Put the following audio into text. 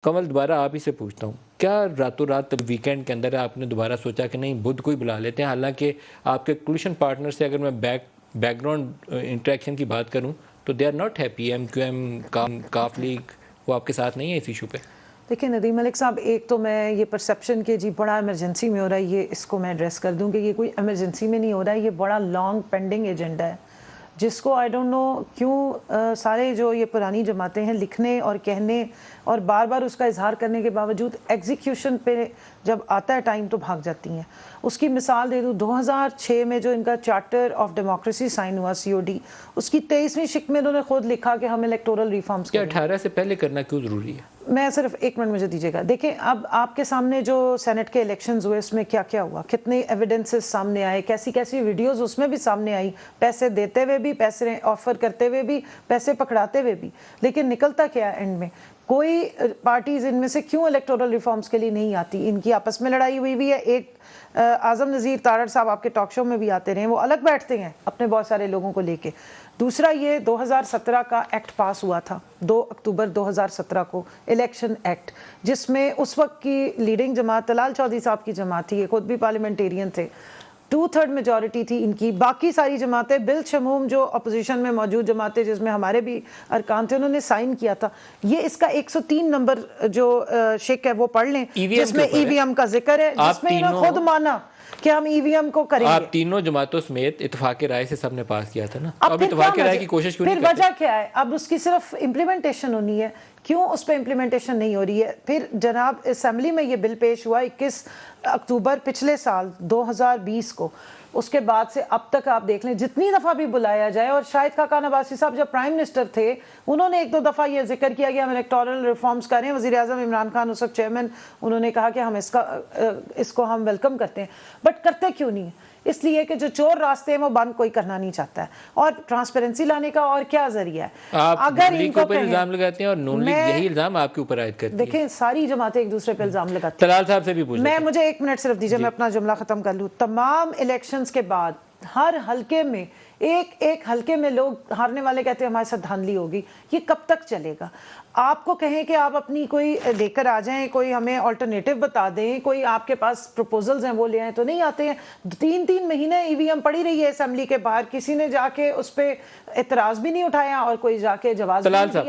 کمل دوبارہ آپ ہی سے پوچھتا ہوں، کیا راتوں رات ویکینڈ کے اندر آپ نے دوبارہ سوچا کہ نہیں بدھ کو ہی بلا لیتے ہیں؟ حالانکہ آپ کے کولیشن پارٹنر سے اگر میں بیک گراؤنڈ انٹریکشن کی بات کروں تو they are not happy, M Q M کاف لیگ وہ آپ کے ساتھ نہیں ہے اس ایشو پہ؟ دیکھیں ندیم ملک صاحب، ایک تو میں یہ پرسیپشن کہ جی بڑا ایمرجنسی میں ہو رہا ہے، یہ اس کو میں ایڈریس کر دوں کہ یہ کوئی ایمرجنسی میں نہیں ہو رہا ہے، یہ بڑا لانگ پینڈنگ ایجنڈا ہے جس کو آئی ڈونٹ نو کیوں سارے جو یہ پرانی جماعتیں ہیں لکھنے اور کہنے اور بار بار اس کا اظہار کرنے کے باوجود ایگزیکیوشن پہ جب آتا ہے ٹائم تو بھاگ جاتی ہیں۔ اس کی مثال دے دوں، 2006 میں جو ان کا چارٹر آف ڈیموکریسی سائن ہوا COD، اس کی 23ویں شق میں انہوں نے خود لکھا کہ ہم الیکٹورل ریفارمز کیا کریں۔ 18 سے پہلے کرنا کیوں ضروری ہے؟ میں صرف ایک منٹ مجھے دیجیے گا۔ دیکھیں اب آپ کے سامنے جو سینٹ کے الیکشنز ہوئے اس میں کیا کیا ہوا، کتنے ایویڈنسز سامنے آئے، کیسی کیسی ویڈیوز اس میں بھی سامنے آئی، پیسے دیتے ہوئے بھی، پیسے آفر کرتے ہوئے بھی، پیسے پکڑاتے ہوئے بھی، لیکن نکلتا کیا ہے اینڈ میں؟ کوئی پارٹیز ان میں سے کیوں الیکٹورل ریفارمز کے لیے نہیں آتی؟ ان کی آپس میں لڑائی ہوئی بھی ہے۔ ایک اعظم نذیر تارڑ صاحب آپ کے ٹاک شو میں بھی آتے رہے ہیں، وہ الگ بیٹھتے ہیں اپنے بہت سارے لوگوں کو لے کے۔ دوسرا یہ 2017 کا ایکٹ پاس ہوا تھا 2 اکتوبر 2017 کو، الیکشن ایکٹ، جس میں اس وقت کی لیڈنگ جماعت طلال چودھری صاحب کی جماعت تھی، یہ خود بھی پارلیمنٹیرین تھے، 2/3 میجورٹی تھی ان کی، باقی ساری جماعتیں بالشموم جو اپوزیشن میں موجود جماعتیں جس میں ہمارے بھی ارکان تھے انہوں نے سائن کیا تھا۔ یہ اس کا 103 نمبر جو شک ہے وہ پڑھ لیں جس میں EVM کا ذکر ہے، جس میں انہوں نے خود مانا کہ ہم EVM کو کریں گے۔ آپ تینوں جماعتوں سمیت اتفاق رائے سے سب نے پاس کیا تھا نا، اب اتفاق رائے کی کوشش کیوں نہیں پھر کرتے؟ وجہ کیا ہے؟ اب اس کی صرف امپلیمنٹیشن ہونی ہے، کیوں اس پہ امپلیمنٹیشن نہیں ہو رہی ہے؟ پھر جناب اسمبلی میں یہ بل پیش ہوا 21 اکتوبر پچھلے سال 2020 کو، اس کے بعد سے اب تک آپ دیکھ لیں جتنی دفعہ بھی بلایا جائے، اور شاہد خاقان عباسی صاحب جب پرائم منسٹر تھے انہوں نے 1-2 دفعہ یہ ذکر کیا کہ ہم الیکٹورل ریفارمز کر رہے ہیں، وزیر اعظم عمران خان اس وقت چیئرمین، انہوں نے کہا کہ ہم اس کو ہم ویلکم کرتے ہیں، بٹ کرتے کیوں نہیں ہیں؟ اس لیے کہ جو چور راستے ہیں وہ بند کوئی کرنا نہیں چاہتا ہے، اور ٹرانسپیرنسی لانے کا اور کیا ذریعہ ہے؟ آپ اگر لیگ کے اوپر الزام لگاتے ہیں اور نون لیگ یہی الزام آپ کے اوپر عائد کرتی ہے۔ دیکھیں ساری جماعتیں ایک دوسرے پہ الزام لگاتی ہیں۔ طلال صاحب سے بھی پوچھ لیتے ہیں۔ مجھے 1 منٹ صرف دیجئے، میں اپنا جملہ ختم کر لوں۔ تمام الیکشنز کے بعد ہر حلقے میں ایک حلقے میں لوگ ہارنے والے کہتے ہیں ہمارے ساتھ دھاندلی ہوگی، یہ کب تک چلے گا؟ آپ کو کہیں کہ آپ اپنی کوئی لے کر آ جائیں، کوئی ہمیں آلٹرنیٹو بتا دیں، کوئی آپ کے پاس پروپوزلز ہیں وہ لے آئیں، تو نہیں آتے ہیں۔ 3 مہینے EVM پڑی رہی ہے اسمبلی کے باہر، کسی نے جا کے اس پہ اعتراض بھی نہیں اٹھایا اور کوئی جا کے جواز بھی نہیں دیا۔